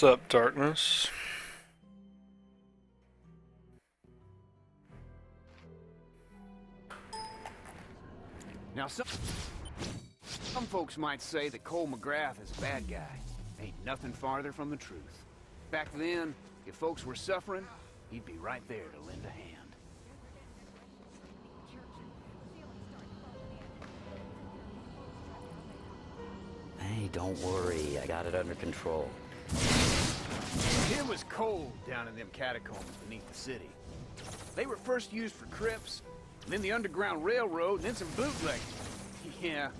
What's up, darkness? Now, some folks might say that Cole McGrath is a bad guy. Ain't nothing farther from the truth. Back then, if folks were suffering, he'd be right there to lend a hand. Hey, don't worry. I got it under control. It was cold down in them catacombs beneath the city. They were first used for crypts, and then the Underground Railroad, and then some bootlegging. Yeah,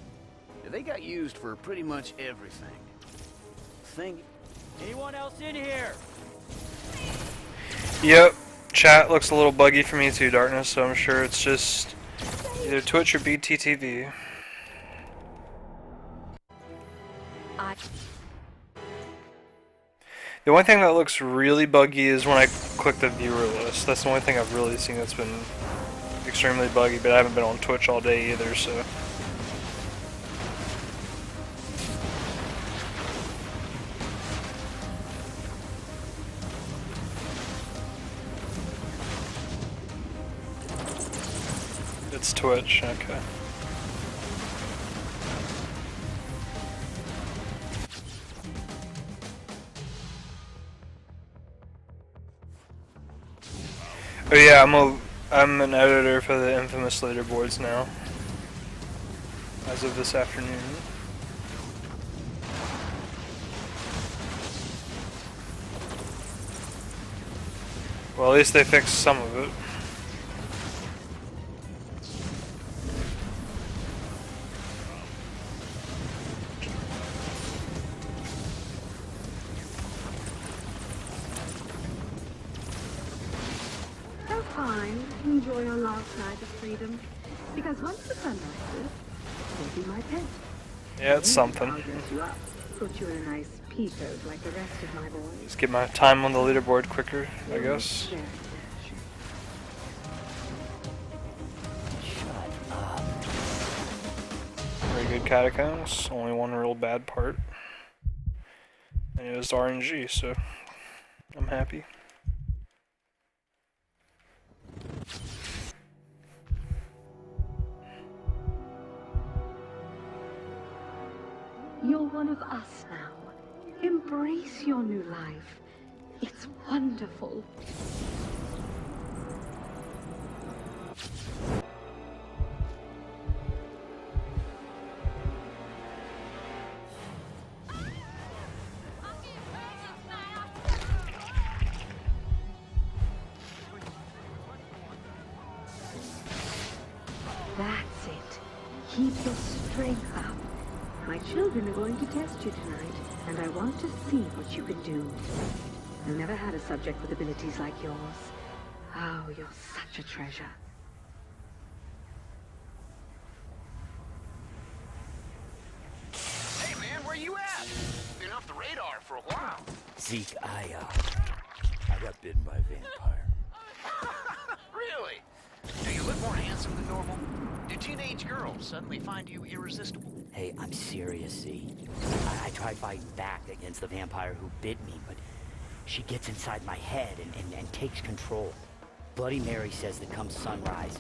they got used for pretty much everything. Anyone else in here? Yep, chat looks a little buggy for me too, darkness, so I'm sure it's just either Twitch or BTTV. The only thing that looks really buggy is when I click the viewer list. That's the only thing I've really seen that's been extremely buggy, but I haven't been on Twitch all day either, so. It's Twitch, okay. Oh yeah, I'm an editor for the inFamous leaderboards now, as of this afternoon. Well, at least they fixed some of it. Enjoy your last night of freedom, because once the sun rises, you'll be my pet. Yeah, it's something. I'll dress you up, put you in a nice peacoat like the rest of my boys. Just get my time on the leaderboard quicker, I guess. Shut up. Very good catacombs, only one real bad part. And it was RNG, so I'm happy. You're one of us now. Embrace your new life. It's wonderful. That's it. Keep your strength up. My children are going to test you tonight, and I want to see what you can do. I've never had a subject with abilities like yours. Oh, you're such a treasure. Hey man, where you at? Been off the radar for a while. Zeke, I got bitten by a vampire. Really? Do you look more handsome than normal? Do teenage girls suddenly find you irresistible? Hey, I'm serious, Z. I tried fighting back against the vampire who bit me, but she gets inside my head and takes control. Bloody Mary says that come sunrise,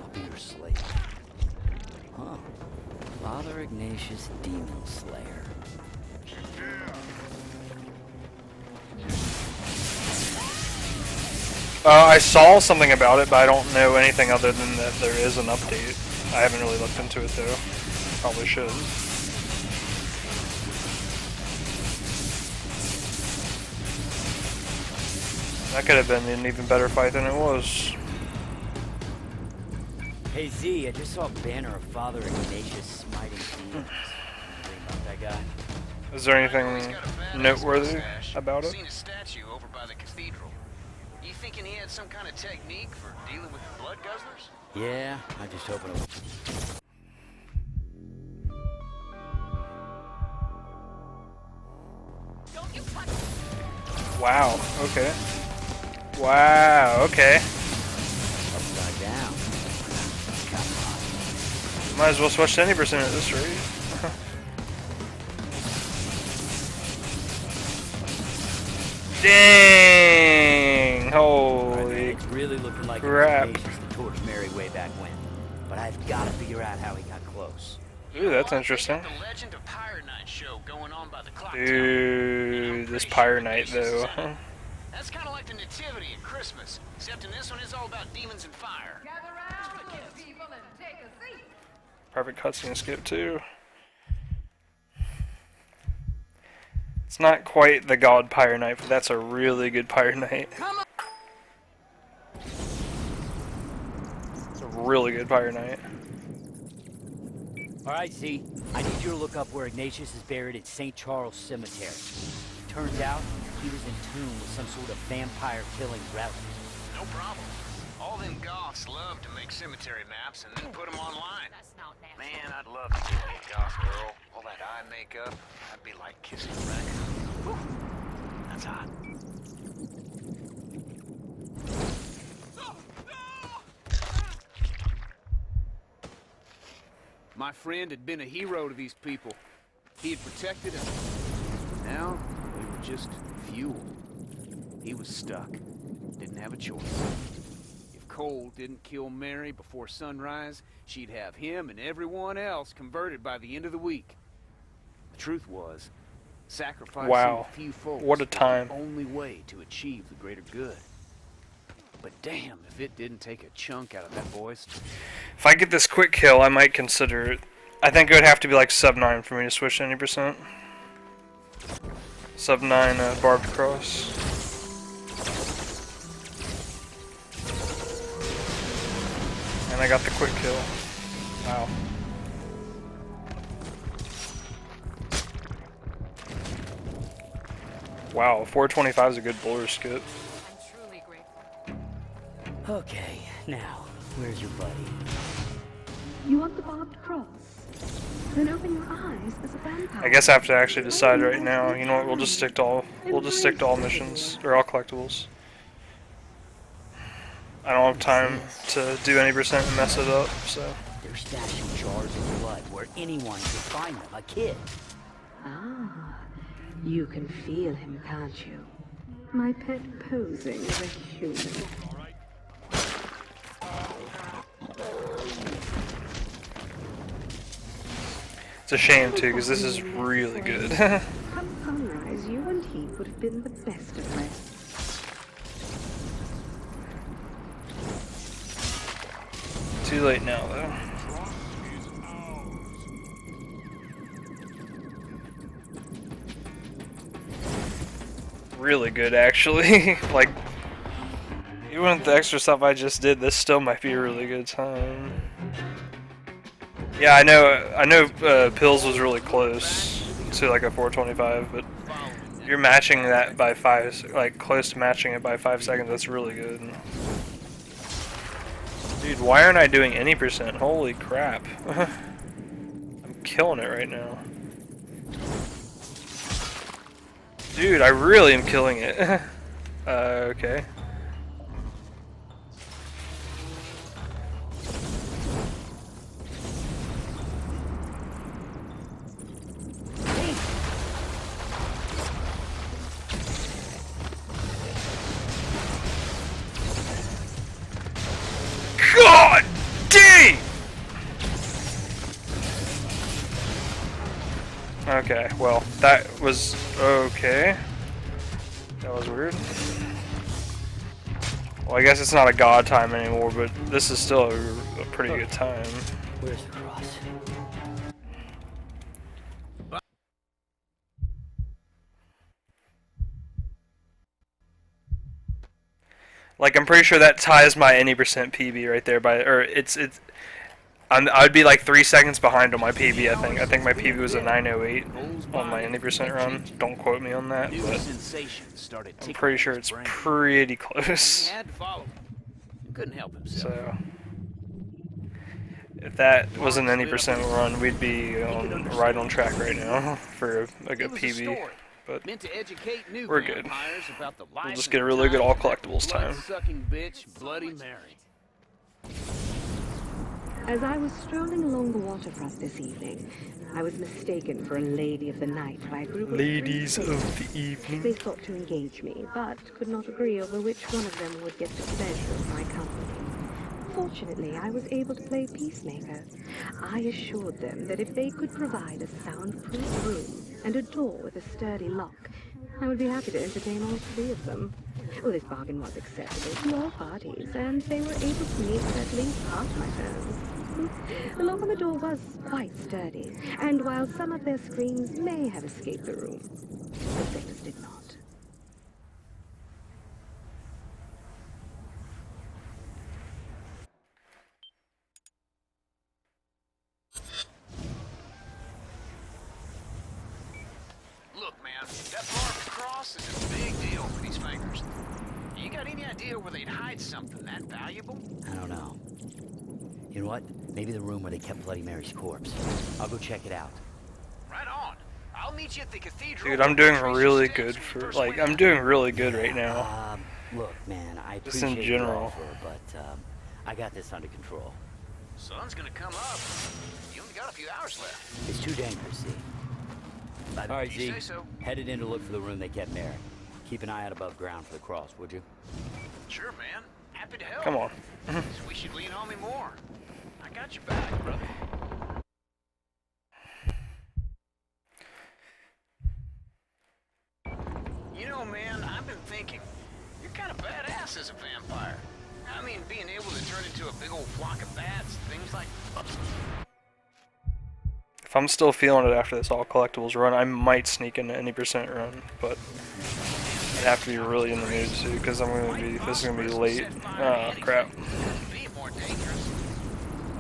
I'll be her slave. Huh. Father Ignatius Demon Slayer. I saw something about it, but I don't know anything other than that there is an update. I haven't really looked into it though. Probably should. That could have been an even better fight than it was. Hey Z, I just saw a banner of Father Ignatius smiting demons. Anything about that guy? Is there anything noteworthy about it? Seen a statue over by the cathedral. You thinking he had some kind of technique for dealing with blood guzzlers? Yeah, I just hope it. Wow, okay. Wow, okay. Upside down. Come on. Might as well switch to any percent at this rate. Dang! Alright, Holy man, it's really looking like crap. Ignatius that torched Mary way back when. But I've got to figure out how he got close. Ooh, that's interesting. The Legend of Pyre Night show going on by the clock Dude, this Pyre Night though. That's kind of like the Nativity at Christmas, except in this one it's all about demons and fire. Gather round, good people, and take a seat. Perfect cutscene skip too. It's not quite the God Pyre Night, but that's a really good Pyre Night. It's a really good Pyre Night. Alright, Z, I need you to look up where Ignatius is buried at St. Charles Cemetery. Turns out, he was in tune with some sort of vampire-killing relic. No problem. All them goths love to make cemetery maps and then put them online. That's not nasty. Man, I'd love to be a goth girl. All that eye makeup, I'd be like kissing a raccoon. Whew. That's hot. My friend had been a hero to these people. He had protected them. Now, we were just fuel. He was stuck. Didn't have a choice. If Cole didn't kill Mary before sunrise, she'd have him and everyone else converted by the end of the week. The truth was, sacrificing Wow. a few folks What a time. was the only way to achieve the greater good. But damn if it didn't take a chunk out of that boy's. If I get this quick kill, I might consider it. I think it would have to be like sub 9 for me to switch to 90%. Sub 9 barbed cross. And I got the quick kill. Wow. Wow, 425 is a good blower skip. I'm truly grateful. Okay, now, where's your buddy? You want the barbed cross? Then open your eyes as a vampire. I guess I have to actually decide right now. You know what? We'll just stick to all missions or all collectibles. I don't have time to do any percent and mess it up, so. They're stashing jars of blood where anyone could find them, a kid. Ah, you can feel him, can't you? My pet posing as a human. It's a shame too, because this is really good. Come sunrise, you and he would have been the best of friends. Too late now, though. Really good, actually. Like, even with the extra stuff I just did, this still might be a really good time. Yeah, I know. Pills was really close to like a 425, but you're matching that by 5, like close to matching it by 5 seconds. That's really good. Dude, why aren't I doing any percent? Holy crap. I'm killing it right now. Dude, I really am killing it. Okay. God dang! Okay, well, that was okay. That was weird. Well, I guess it's not a god time anymore, but this is still a pretty good time. Where's the cross? Like, I'm pretty sure that ties my any percent PB right there by, or I'd be like 3 seconds behind on my PB, I think. I think my PB was a 908 on my any percent run. Don't quote me on that, but I'm pretty sure it's pretty close. He had to follow. He couldn't help himself. So, if that was an any percent run, we'd be right on track right now for a good PB. But meant to educate new we're good. vampires about the We'll life just and get a really good all times of that collectibles time. blood-sucking bitch, Bloody Mary. As I was strolling along the waterfront this evening, I was mistaken for a lady of the night by a group of Ladies three of sailors. the evening. They sought to engage me, but could not agree over which one of them would get the pleasure of my company. Fortunately, I was able to play peacemaker. I assured them that if they could provide a soundproof room and a door with a sturdy lock, I would be happy to entertain all three of them. Well, this bargain was acceptable to all parties, and they were able to meet at least half my terms. The lock on the door was quite sturdy, and while some of their screams may have escaped the room, the sailors did not. Look, man, that barbed cross is a big deal for these fingers. You got any idea where they'd hide something that valuable? I don't know. You know what? Maybe the room where they kept Bloody Mary's corpse. I'll go check it out. Right on. I'll meet you at the cathedral. Dude, I'm doing really good for, like, I'm doing really good right now. Look, man, I Just in appreciate your general. offer, but I got this under control. Sun's gonna come up. You only got a few hours left. It's too dangerous, Z. All right, You Z. say so. Headed in to look for the room they kept Mary. Keep an eye out above ground for the cross, would you? Sure, man. Happy to help. Come on. Just wish you'd lean on me more. I got your back, brother. You know, man, I've been thinking, you're kind of badass as a vampire. I mean, being able to turn into a big old flock of bats, things like... If I'm still feeling it after this all collectibles run, I might sneak into any percent run, but I'd have to be really in the mood too, because this is gonna be late. Oh crap. Be more dangerous.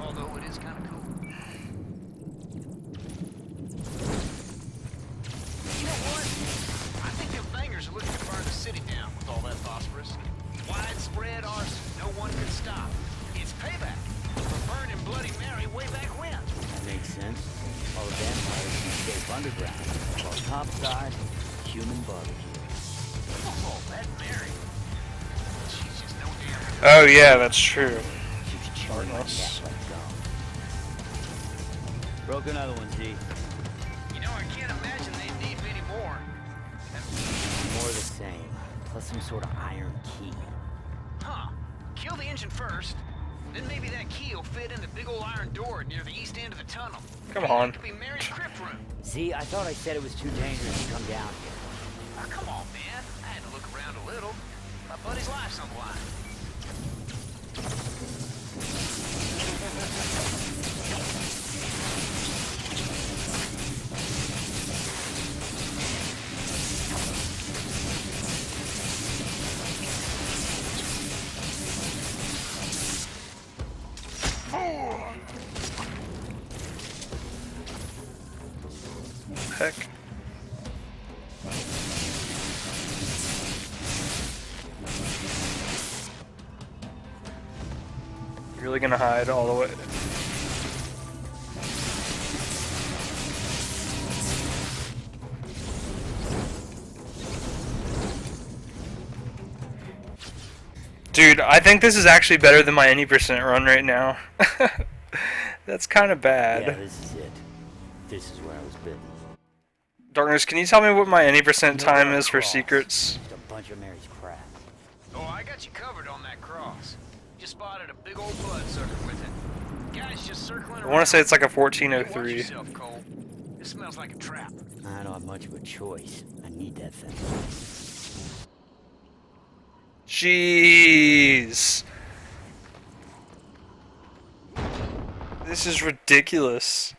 Although it is kind of cool. You know what? I think them bangers are looking to burn the city down with all that phosphorus. Widespread arson, no one can stop. It's payback for burning Bloody Mary way back when. That makes sense. All the vampires can escape underground, while topside, human barbecue. Oh, that Mary. She's just no damn... Oh yeah, that's true. She's chewing my Darkness. neck like gum. Broke another one, Z. You know, I can't imagine they need many more. More of the same, plus some sort of iron key. Huh. Kill the engine first. Then maybe that key will fit in the big old iron door near the east end of the tunnel. Come on. It could be Mary's crypt room. Z, I thought I said it was too dangerous to come down here. Oh, come on, man. I had to look around a little. My buddy's life's on the line. Heck. You're really gonna hide all the way? Dude, I think this is actually better than my any percent run right now. That's kind of bad. Yeah, this is it. This is where I was bitten. Darkness, can you tell me what my any percent time is for Cross. secrets? Just a bunch of Mary's crap. Oh, I got you covered on that cross. Just spotted a big old blood sucker with it. Guys just circling around. I want to say it's like a Watch 1403. yourself, Cole. This smells like a trap. I don't have much of a choice. I need that thing. Jeez. This is ridiculous.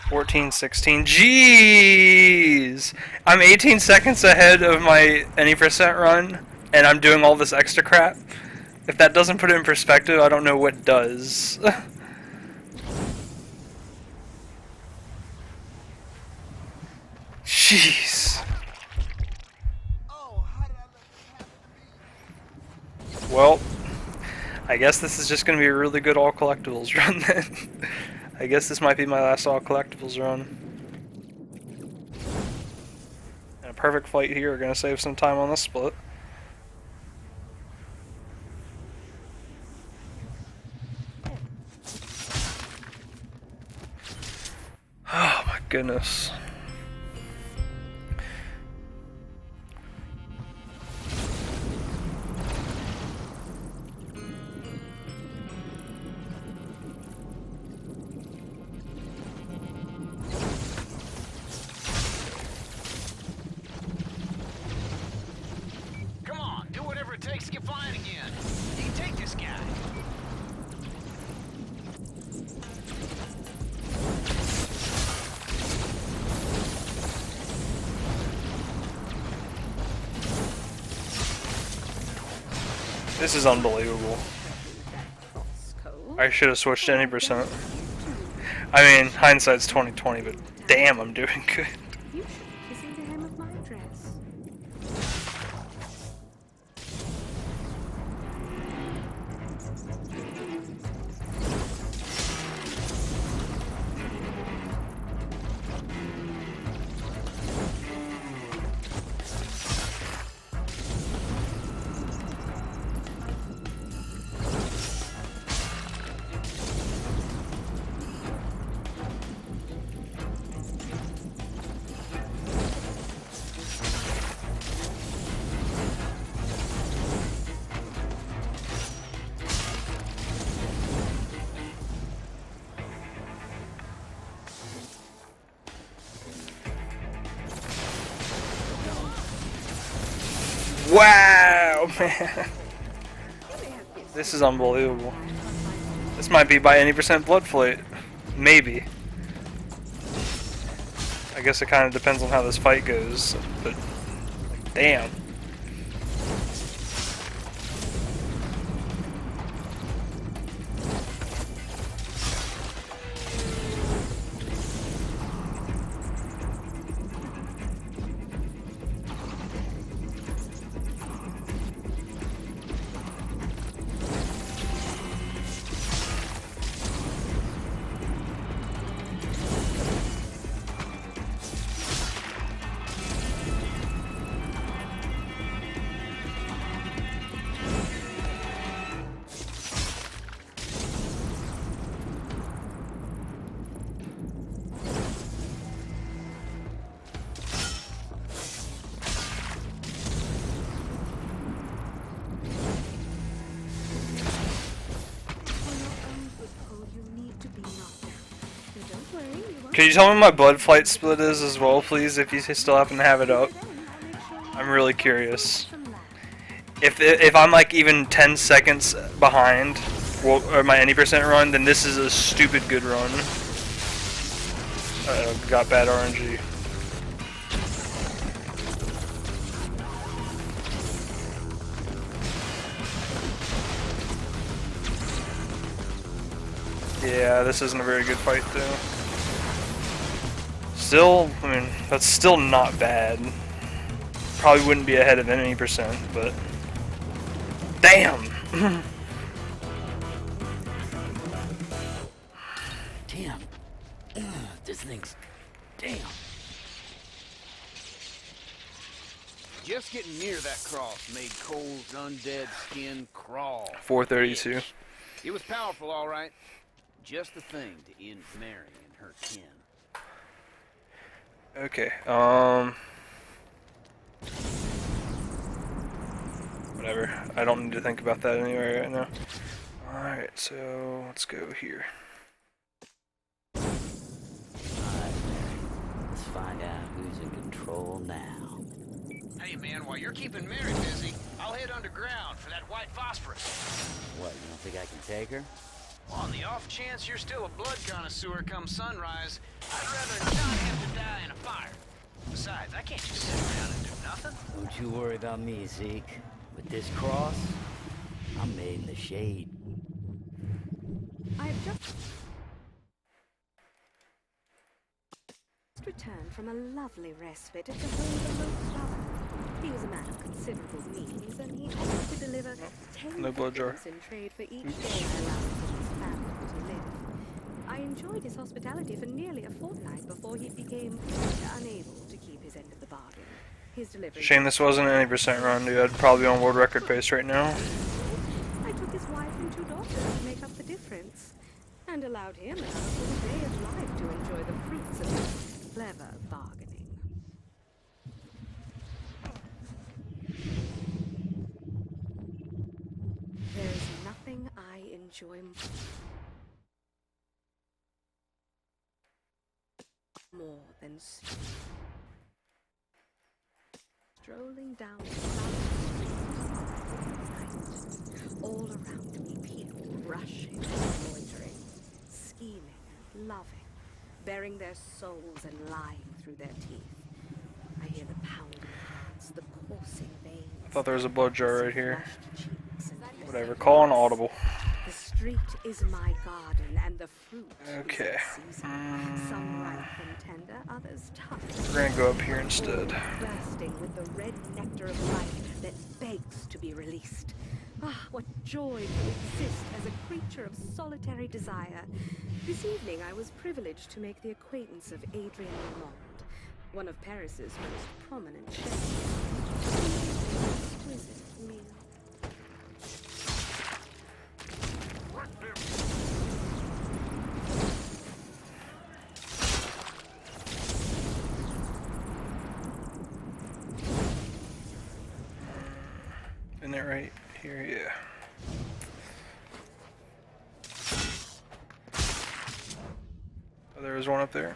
$14, $16. Jeez! I'm 18 seconds ahead of my any percent run, and I'm doing all this extra crap. If that doesn't put it in perspective, I don't know what does. Jeez. Well, I guess this is just going to be a really good all collectibles run then. I guess this might be my last all collectibles run. And a perfect fight here. We're going to save some time on this split. Oh my goodness. Come on, do whatever it takes to get flying again. You can take this guy. This is unbelievable. I should have switched to any percent. I mean, hindsight's 20/20, but damn, I'm doing good. You should be kissing the hem of my dress. Wow, man. This is unbelievable. This might be by any percent blood flight. Maybe. I guess it kind of depends on how this fight goes, but damn. Can you tell me what my blood flight split is as well, please, if you still happen to have it up? I'm really curious. If I'm like even 10 seconds behind or my any percent run, then this is a stupid good run. Got bad RNG. Yeah, this isn't a very good fight though. Still, I mean, that's still not bad. Probably wouldn't be ahead of any percent, but damn. Damn. This thing's... Damn. Just getting near that cross made Cole's undead skin crawl. 432. It was powerful, all right. Just the thing to end Mary and her kin. Okay, whatever. I don't need to think about that anyway right now. Alright, so let's go here. Alright, let's find out who's in control now. Hey, man, while you're keeping Mary busy, I'll head underground for that white phosphorus. What, you don't think I can take her? On the off chance you're still a blood connoisseur come sunrise, I'd rather not have to die in a fire. Besides, I can't just sit around and do nothing. Don't you worry about me, Zeke. With this cross, I'm made in the shade. I have just returned from a lovely respite at the home of a local brother. He was a man of considerable means, and he offered to deliver 10 no blood jar. victims in trade for each day I allowed his family to live. I enjoyed his hospitality for nearly a fortnight before he became unable to keep his end of the bargain. His delivery. Shame this wasn't an 80% run, dude. I'd probably be on world record pace right now. I took his wife and 2 daughters to make up the difference, and allowed him another full day of life to enjoy the fruits of his clever bargaining. There is nothing I enjoy more than strolling down the night. All around me, people rushing and loitering, scheming and loving, bearing their souls and lying through their teeth. I hear the pounding hearts, the coursing veins. I thought there was a blood jar right here. Flushed cheeks and Whatever. Call an audible. the street is my garden, and the fruit Okay. is its season. Some ripe and tender, others tough. We're gonna go up here instead. Bursting with the red nectar of life that begs to be released. Ah, what joy to exist as a creature of solitary desire. This evening I was privileged to make the acquaintance of Adrian Lamond, one of Paris's most prominent chefs. Exquisite meal. Isn't it right here? Yeah. Oh, there was one up there.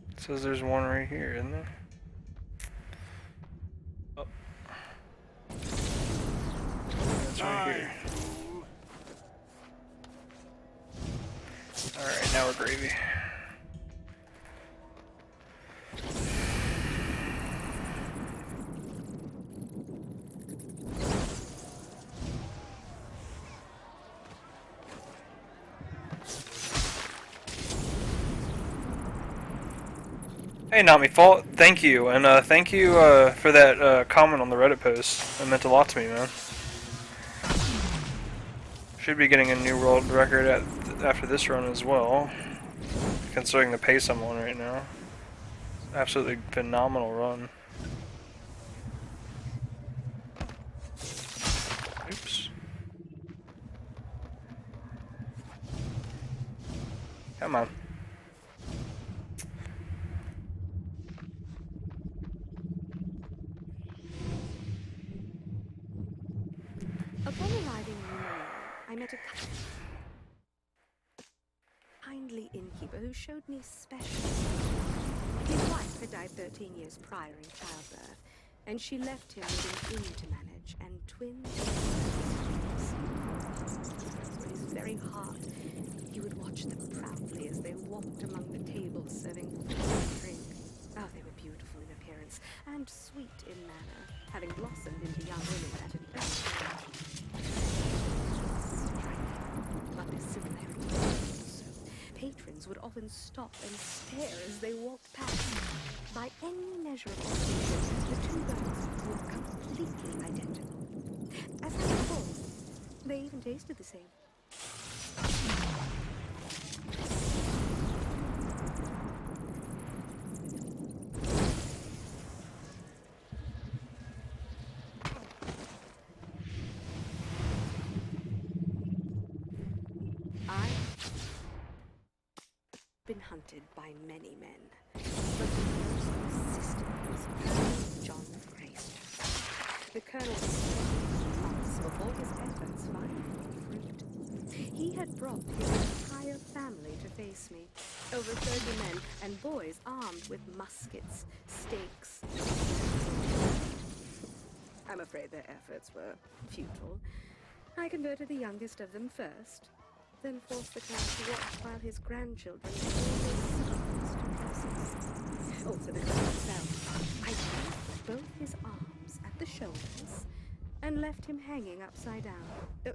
It says there's one right here, isn't there? Oh. That's right here. Alright, now we're gravy. Hey, not me fault. Thank you, and thank you for that comment on the Reddit post. It meant a lot to me, man. Should be getting a new world record after this run as well, considering the pace I'm on right now. Absolutely phenomenal run. Oops. Come on. Upon arriving in Manila, I met a kindly innkeeper who showed me special. His wife had died 13 years prior in childbirth, and she left him with an inn to manage and twins. In his very heart, he would watch them proudly as they walked among the tables serving food and drink. Oh, they were beautiful in appearance and sweet in manner, having blossomed into young women at an early age. But their similarity also. Patrons would often stop and stare as they walked past. By any measurable standard, the two girls were completely identical. As I recall, they even tasted the same. Been hunted by many men, but the most persistent was Colonel John Grayster. The colonel was months before his efforts finally bore fruit. He had brought his entire family to face me, over 30 men and boys armed with muskets, stakes. I'm afraid their efforts were futile. I converted the youngest of them first, then forced the Colonel to watch while his grandchildren also the Colonel himself. I grabbed both his arms at the shoulders and left him hanging upside down,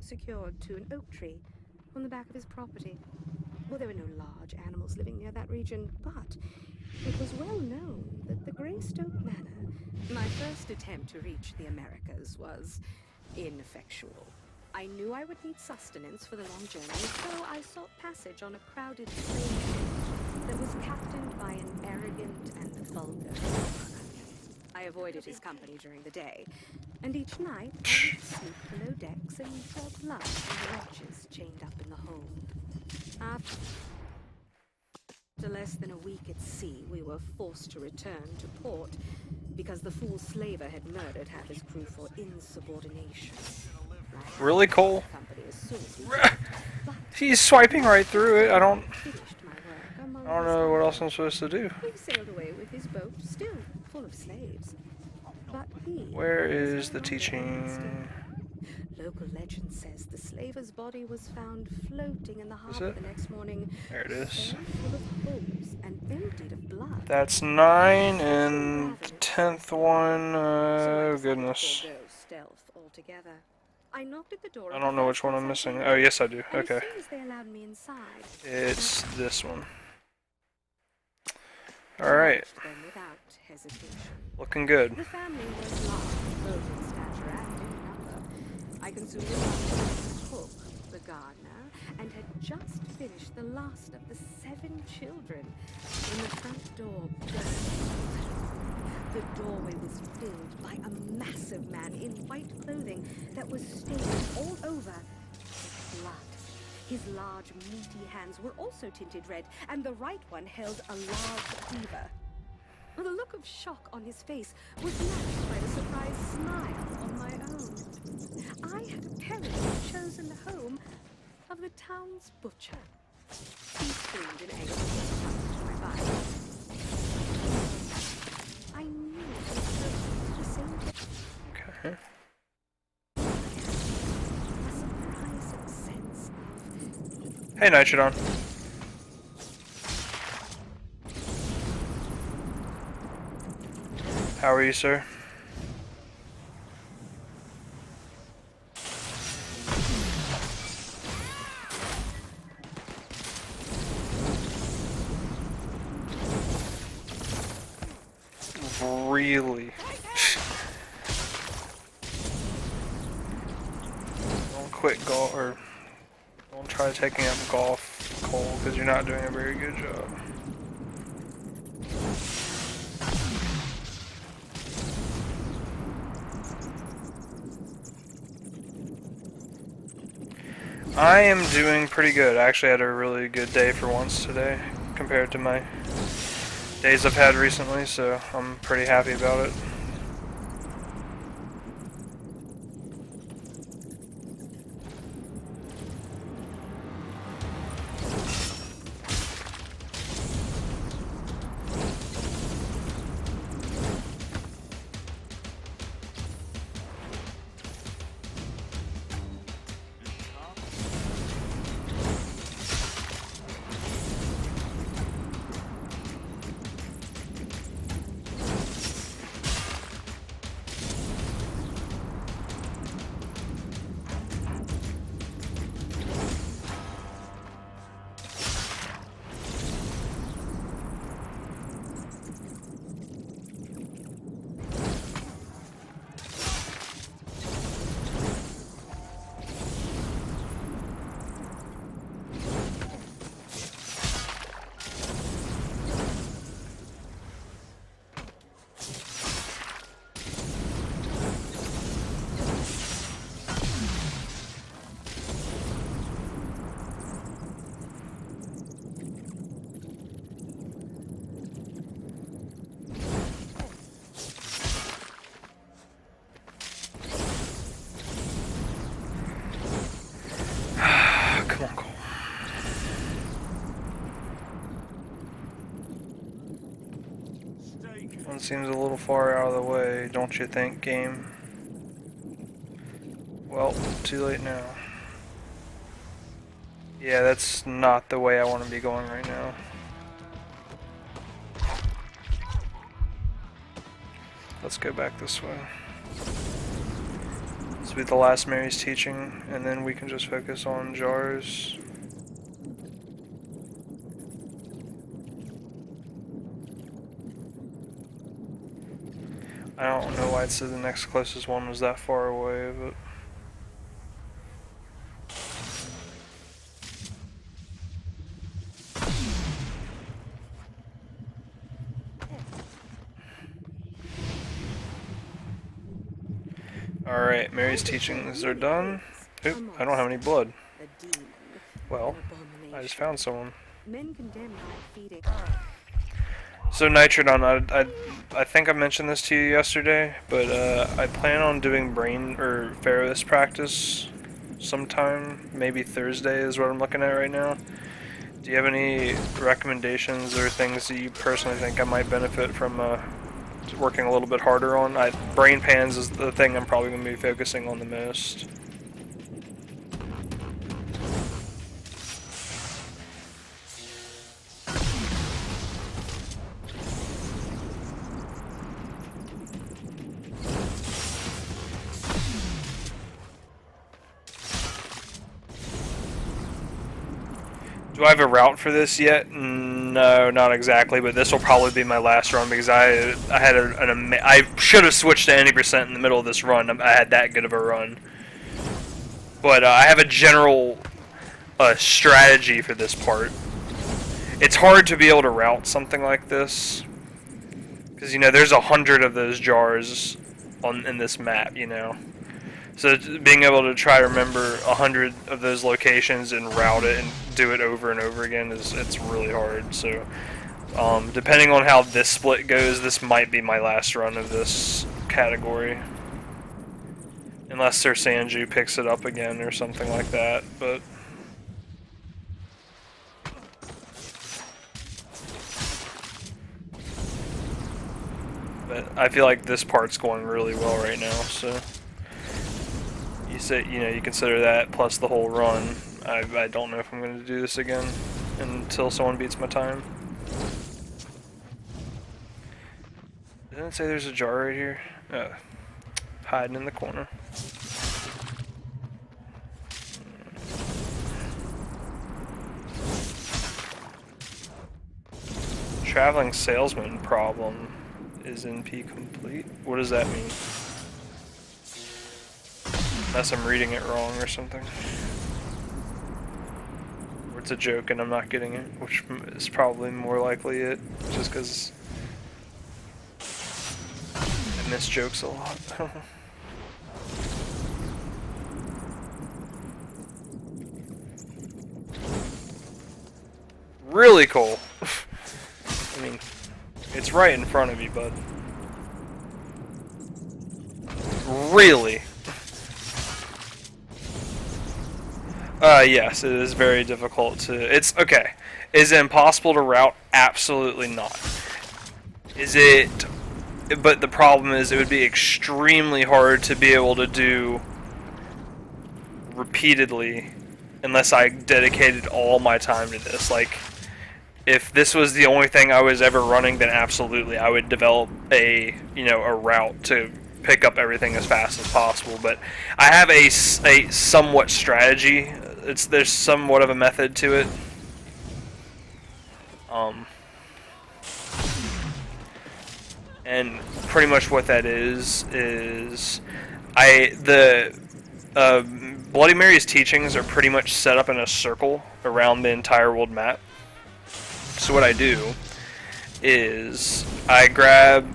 secured to an oak tree, on the back of his property. Well, there were no large animals living near that region, but it was well known that the Greystoke Manor, my first attempt to reach the Americas, was ineffectual. I knew I would need sustenance for the long journey, so I sought passage on a crowded slave ship that was captained by an arrogant and vulgar monarch. I avoided his company during the day, and each night I would sleep below decks and draw blood from the wretches chained up in the hold. After less than a week at sea, we were forced to return to port because the fool slaver had murdered half his crew for insubordination. Really, Cole? Company as soon as we left, but He's swiping right through it. I don't finished my work among know what else I'm supposed to do. He sailed away with his boat, still full of slaves. But he Where was is the no longer teaching? Local legend says the slaver's body was found floating in the harbor it? the next morning. There it is. Very full of holes and emptied of blood. That's 9, and the 10th one, So I oh decided to goodness. forego stealth altogether. I knocked at the door. I of don't the know first which one I'm house I missing. came Oh, in, yes I do. and Okay. as soon as they allowed me inside, It's this one. Alright, then without hesitation. looking good. The family was large, both in stature and in number. I consumed the lunch of the cook, the gardener, and had just finished the last of the 7 children when the front door burst. The doorway was filled by a massive man in white clothing that was stained all over with blood. His large, meaty hands were also tinted red, and the right one held a large cleaver. The look of shock on his face was matched by the surprised smile on my own. I had apparently chosen the home of the town's butcher. He screamed in anger and touched my body. I knew it was the same Okay. a surprising sense of Hey, Nitrodon. How are you, sir? Really? Don't quit golf, or don't try taking up golf, Cole, because you're not doing a very good job. I am doing pretty good. I actually had a really good day for once today compared to my days I've had recently, so I'm pretty happy about it. Come on, Cole. One seems a little far out of the way, don't you think, game? Well, too late now. Yeah, that's not the way I want to be going right now. Let's go back this way. This will be the last Mary's teaching, and then we can just focus on jars. I don't know why it said the next closest one was that far away, but... Alright, Mary's teachings are done. Oop, I don't have any blood. Well, I just found someone. So Nitrodon, I think I mentioned this to you yesterday, but I plan on doing brain or Pharaoh's practice sometime. Maybe Thursday is what I'm looking at right now. Do you have any recommendations or things that you personally think I might benefit from working a little bit harder on? Brain pans is the thing I'm probably going to be focusing on the most. Do I have a route for this yet? No, not exactly, but this will probably be my last run because I had I should have switched to 90% in the middle of this run. I had that good of a run. But I have a general strategy for this part. It's hard to be able to route something like this because, you know, there's 100 of those jars in this map, you know. So being able to try to remember 100 of those locations and route it and do it over and over again it's really hard. So depending on how this split goes, this might be my last run of this category. Unless Sir Sanju picks it up again or something like that, but I feel like this part's going really well right now, so you say, you know, you consider that plus the whole run. I don't know if I'm going to do this again until someone beats my time. Didn't it say there's a jar right here? Oh, hiding in the corner. Traveling salesman problem is NP complete. What does that mean? Unless I'm reading it wrong or something. Or it's a joke and I'm not getting it, which is probably more likely it, just because I miss jokes a lot. Really cool. I mean, it's right in front of you, bud. Really? Yes, it is very difficult to... It's... Okay. Is it impossible to route? Absolutely not. Is it... But the problem is it would be extremely hard to be able to do repeatedly unless I dedicated all my time to this. Like, if this was the only thing I was ever running, then absolutely I would develop a, you know, a route to pick up everything as fast as possible. But I have a somewhat strategy. There's somewhat of a method to it. And pretty much what that is Bloody Mary's teachings are pretty much set up in a circle around the entire world map. So what I do is I grab,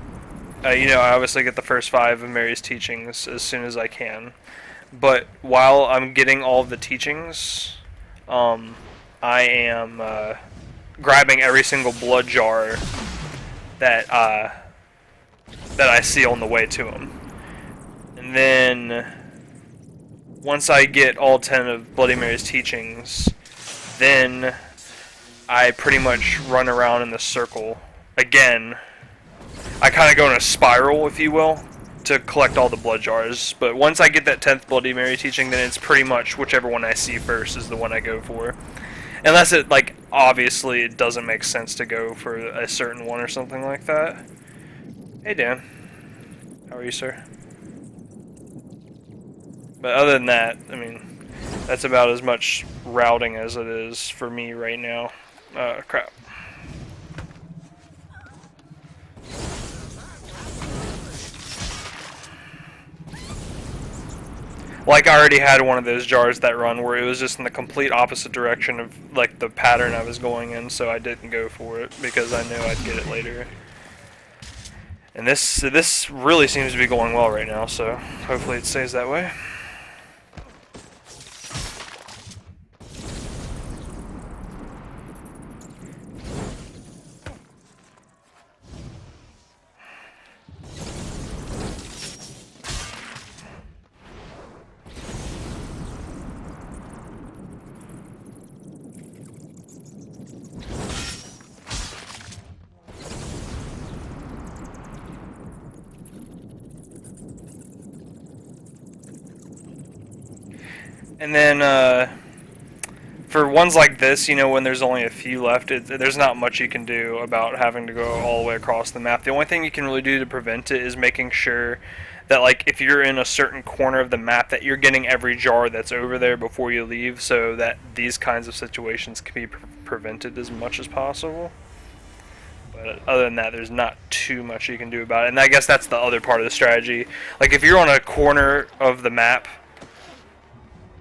you know, I obviously get the first 5 of Mary's teachings as soon as I can. But while I'm getting all of the teachings, I am grabbing every single blood jar that I see on the way to him. And then once I get all 10 of Bloody Mary's teachings, then I pretty much run around in the circle again. I kind of go in a spiral, if you will, to collect all the blood jars. But once I get that 10th Bloody Mary teaching, then it's pretty much whichever one I see first is the one I go for. Unless it, like, obviously it doesn't make sense to go for a certain one or something like that. Hey, Dan. How are you, sir? But other than that, I mean, that's about as much routing as it is for me right now. Crap. Like, I already had one of those jars that run where it was just in the complete opposite direction of, like, the pattern I was going in, so I didn't go for it, because I knew I'd get it later. And this really seems to be going well right now, so hopefully it stays that way. And then, for ones like this, you know, when there's only a few left, there's not much you can do about having to go all the way across the map. The only thing you can really do to prevent it is making sure that, like, if you're in a certain corner of the map, that you're getting every jar that's over there before you leave, so that these kinds of situations can be prevented as much as possible. But other than that, there's not too much you can do about it. And I guess that's the other part of the strategy. Like, if you're on a corner of the map,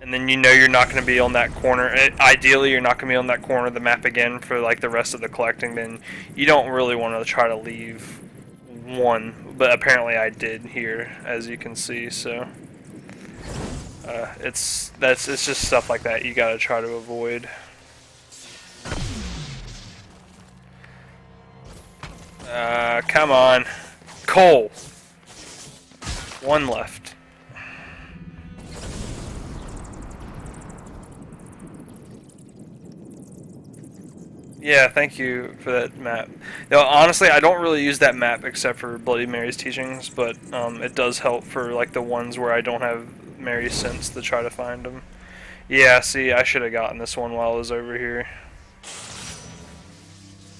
and then you know you're not going to be on that corner, ideally you're not going to be on that corner of the map again for like the rest of the collecting, then you don't really want to try to leave one. But apparently I did here, as you can see, so it's just stuff like that you got to try to avoid. Come on. Cole. One left. Yeah, thank you for that map. Now, honestly, I don't really use that map except for Bloody Mary's teachings, but it does help for like the ones where I don't have Mary's sense to try to find them. Yeah, see, I should have gotten this one while I was over here.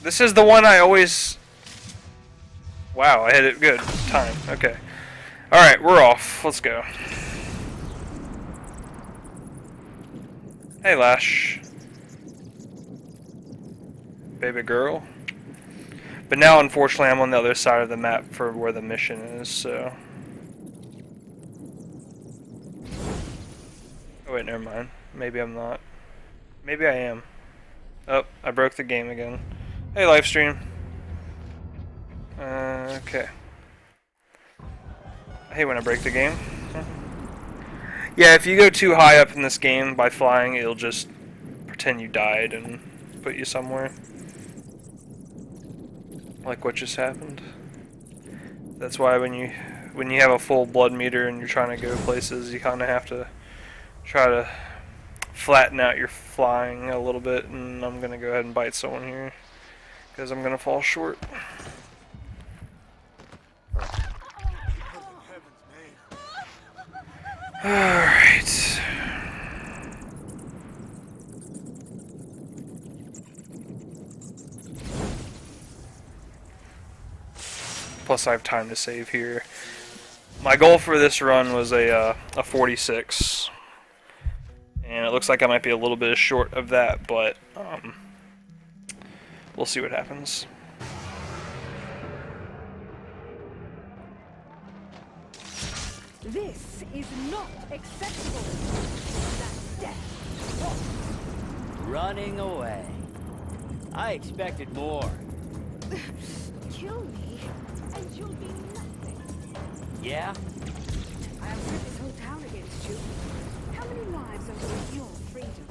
This is the one I always... Wow, I hit it good. Time. Okay. Alright, we're off. Let's go. Hey, Lash. Baby girl. But now, unfortunately, I'm on the other side of the map for where the mission is, so... Oh, wait, never mind. Maybe I'm not. Maybe I am. Oh, I broke the game again. Hey, livestream. Okay. I hate when I break the game. Yeah, if you go too high up in this game by flying, it'll just pretend you died and put you somewhere. Like what just happened. That's why when you have a full blood meter and you're trying to go places, you kind of have to try to flatten out your flying a little bit. And I'm gonna go ahead and bite someone here because I'm gonna fall short. Alright. Plus I have time to save here. My goal for this run was a 46. And it looks like I might be a little bit short of that, but we'll see what happens. This is not acceptable. That's death. Running away. I expected more. Kill me, and you'll be nothing. Yeah? I'll turn this whole town against you. How many lives are worth your freedom?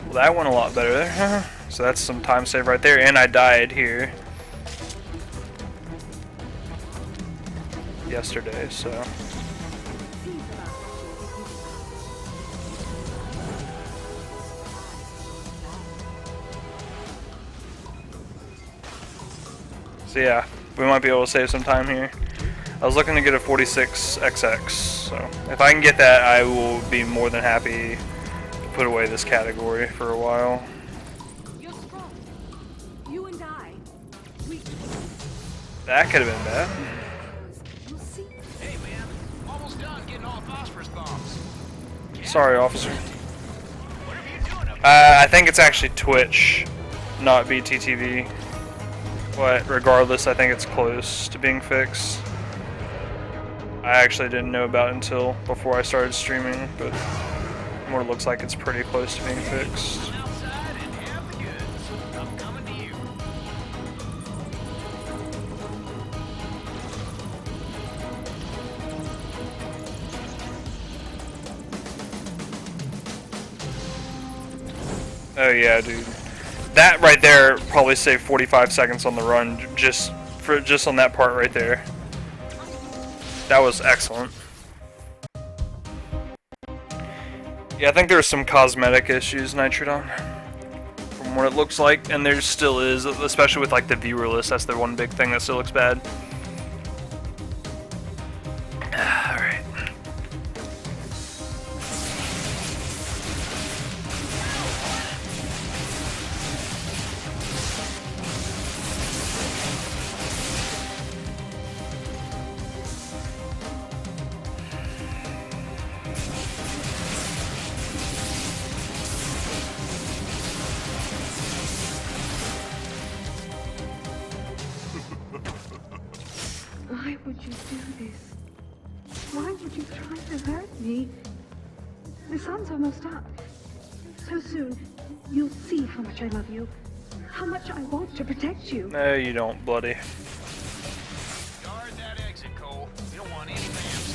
Well, that went a lot better there. So that's some time save right there, and I died here yesterday, so... So yeah, we might be able to save some time here. I was looking to get a 46XX, so if I can get that, I will be more than happy to put away this category for a while. You're strong. You and I, we... That could have been bad. You'll see. Hey, man. Almost done getting all phosphorus bombs. Sorry, officer. I think it's actually Twitch, not BTTV. But regardless, I think it's close to being fixed. I actually didn't know about it until before I started streaming, but more looks like it's pretty close to being fixed. Come outside and have the goods. I'm coming to you. Oh yeah, dude. That right there probably saved 45 seconds on the run just on that part right there. That was excellent. Yeah, I think there were some cosmetic issues, Nitrodon, from what it looks like, and there still is, especially with like the viewer list. That's the one big thing that still looks bad. All right. Why would you do this? Why would you try to hurt me? The sun's almost up. So soon, you'll see how much I love you. How much I want to protect you. No, you don't, bloody. Guard that exit, Cole. We don't want any vamps.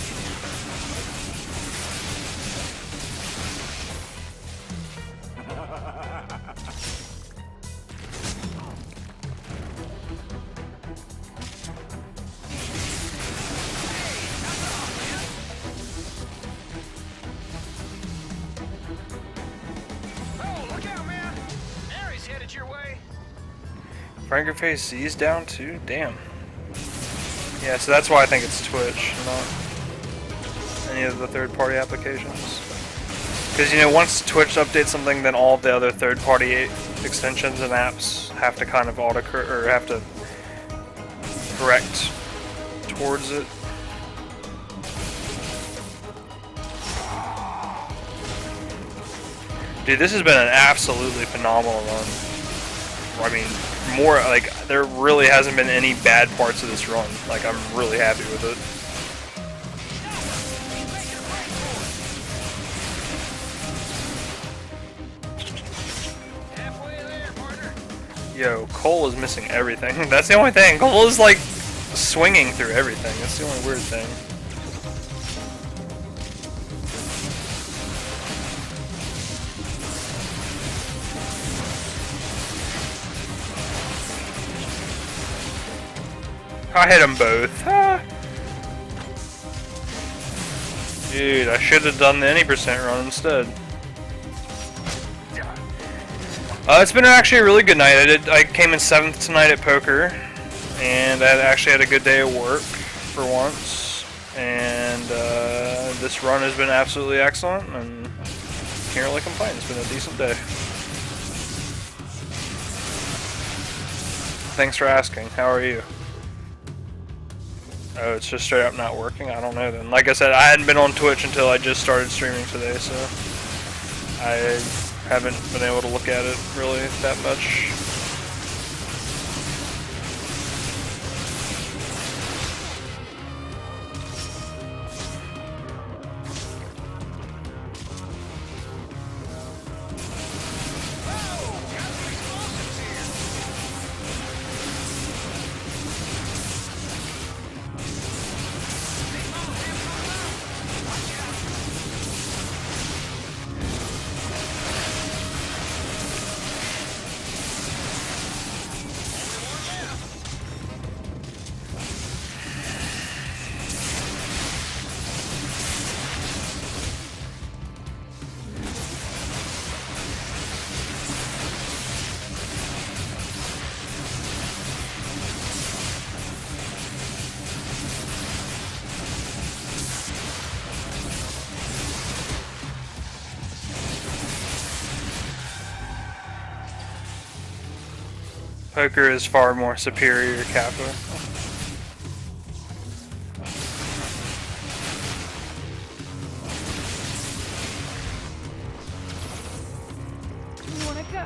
Oh, look out, man! Mary's headed your way. Frankerface Z's down too? Damn. Yeah, so that's why I think it's Twitch, not any of the third-party applications. Because, you know, once Twitch updates something, then all of the other third-party extensions and apps have to kind of or have to correct towards it. Dude, this has been an absolutely phenomenal run. I mean, more like there really hasn't been any bad parts of this run. Like, I'm really happy with it. Halfway there, partner. Yo, Cole is missing everything. That's the only thing. Cole is like swinging through everything. That's the only weird thing. I hit them both. Ah. Dude, I should have done the any percent run instead. It's been actually a really good night. I came in 7th tonight at poker, and I actually had a good day at work for once. And this run has been absolutely excellent, and can't really complain. It's been a decent day. Thanks for asking. How are you? Oh, it's just straight up not working? I don't know then. Like I said, I hadn't been on Twitch until I just started streaming today, so I haven't been able to look at it really that much. Poker is far more superior capital. wanna go?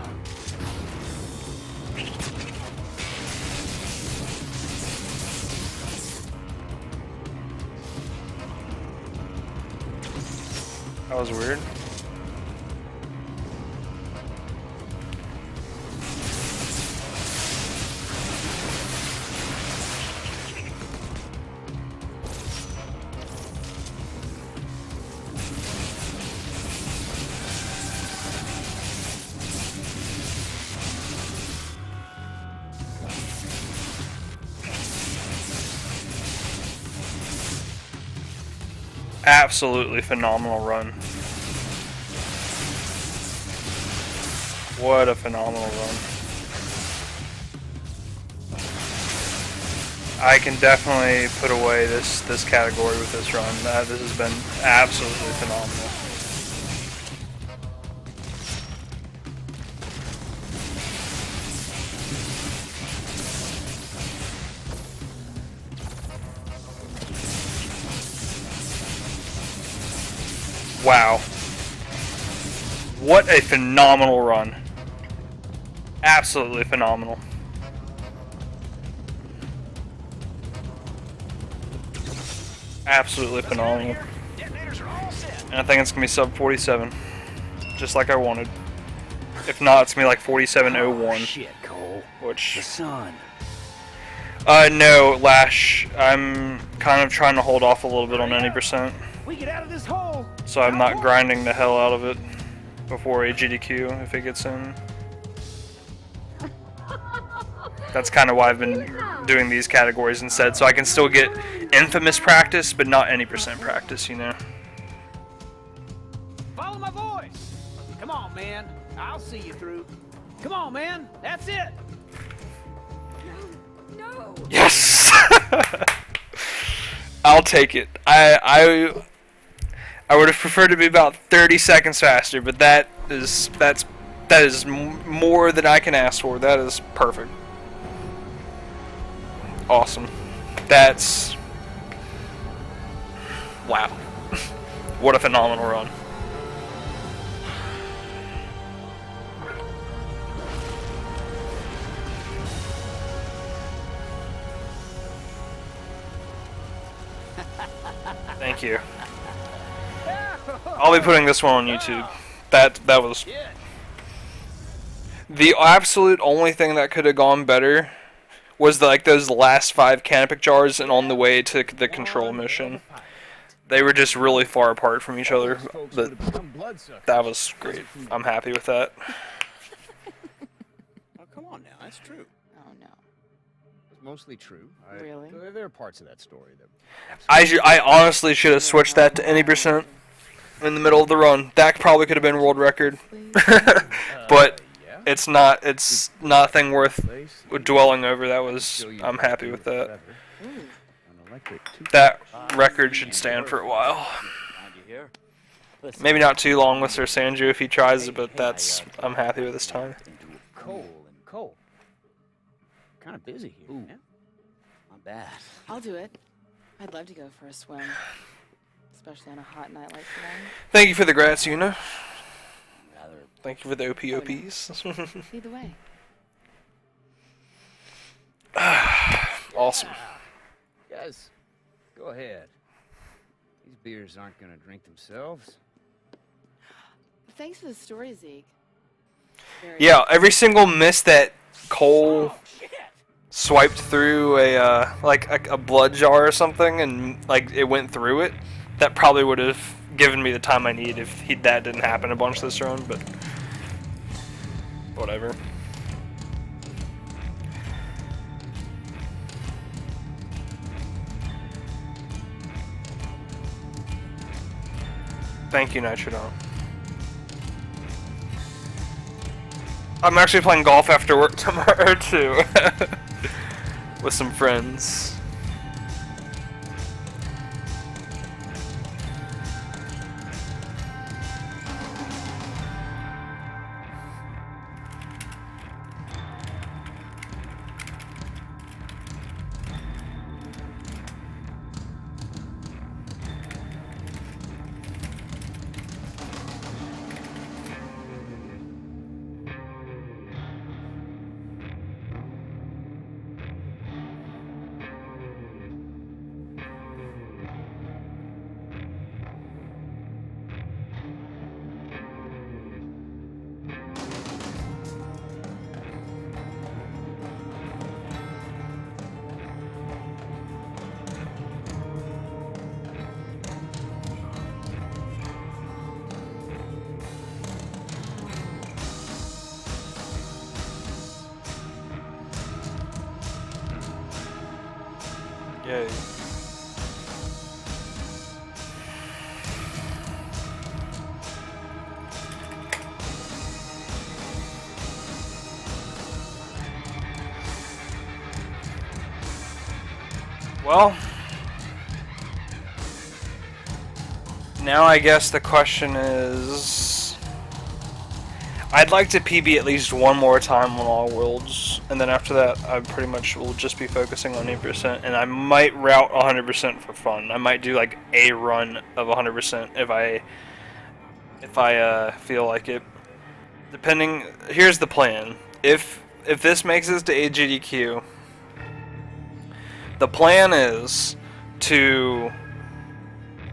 That was weird. Absolutely phenomenal run. What a phenomenal run. I can definitely put away this category with this run. This has been absolutely phenomenal. Wow. What a phenomenal run. Absolutely phenomenal. Absolutely phenomenal. And I think it's going to be sub 47. Just like I wanted. If not, it's going to be like 47.01. Shit, Cole. Which... The sun. No, Lash. I'm kind of trying to hold off a little bit on any percent. We get out of this hole. So I'm not grinding the hell out of it before a GDQ if it gets in. That's kind of why I've been doing these categories instead, so I can still get inFamous practice, but not any percent practice, you know. Follow my voice. Come on, man. I'll see you through. Come on, man. That's it. No. Yes! I'll take it. I would have preferred to be about 30 seconds faster, but that is more than I can ask for. That is perfect. Awesome. That's... wow. What a phenomenal run. Thank you. I'll be putting this one on YouTube. That was... the absolute only thing that could have gone better was like those last 5 Canopic Jars and on the way to the control mission. They were just really far apart from each other, but that was great. I'm happy with that. Oh, come on now. That's true. Oh no. It's mostly true. Really? There are parts of that story that... I honestly should have switched that to any percent in the middle of the run. That probably could have been world record. But it's nothing worth dwelling over. That was... I'm happy with that. That record should stand for a while. Maybe not too long with Sir Sanju if he tries it, but that's... I'm happy with this time. Cole. Kind of busy here. Ooh. Not bad. I'll do it. I'd love to go for a swim. Especially on a hot night like today. Thank you for the grats, Una. Rather. Thank you for the OPOPs. Either way. Awesome. Guys, go ahead. These beers aren't gonna drink themselves. Thanks for the story, Zeke. Very Yeah, every single miss that Cole swiped through a blood jar or something, and like it went through it, that probably would have given me the time I need if that didn't happen a bunch this run. But whatever. Thank you, Nitrodon. I'm actually playing golf after work tomorrow too, with some friends. Yay. Well, now I guess the question is, I'd like to PB at least one more time on all worlds, and then after that I pretty much will just be focusing on 80%, and I might route 100% for fun. I might do like a run of 100% if I feel like it. Depending, here's the plan. If this makes it to AGDQ, the plan is to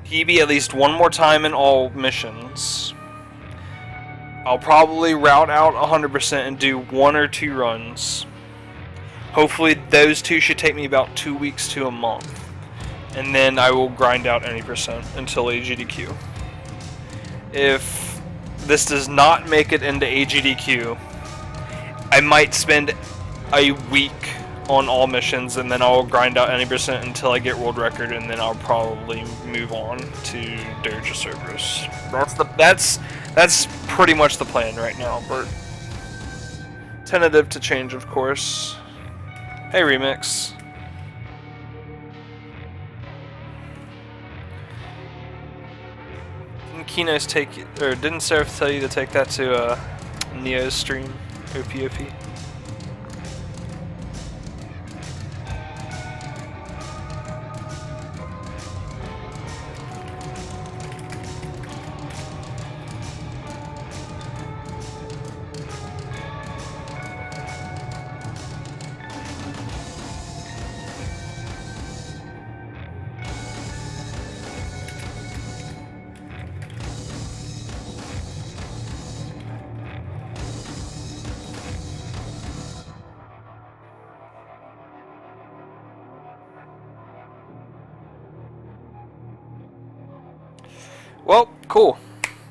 PB at least one more time in all missions. I'll probably route out 100% and do 1 or 2 runs. Hopefully those 2 should take me about 2 weeks to a month. And then I will grind out any percent until AGDQ. If this does not make it into AGDQ, I might spend a week on all missions, and then I'll grind out any percent until I get world record, and then I'll probably move on to Dirge of Cerberus. That's pretty much the plan right now, but tentative to change, of course. Hey, Remix. Didn't Kinos take, or didn't Seraph tell you to take that to Neo's stream? OPOP. Well, cool.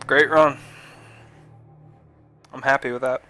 Great run. I'm happy with that.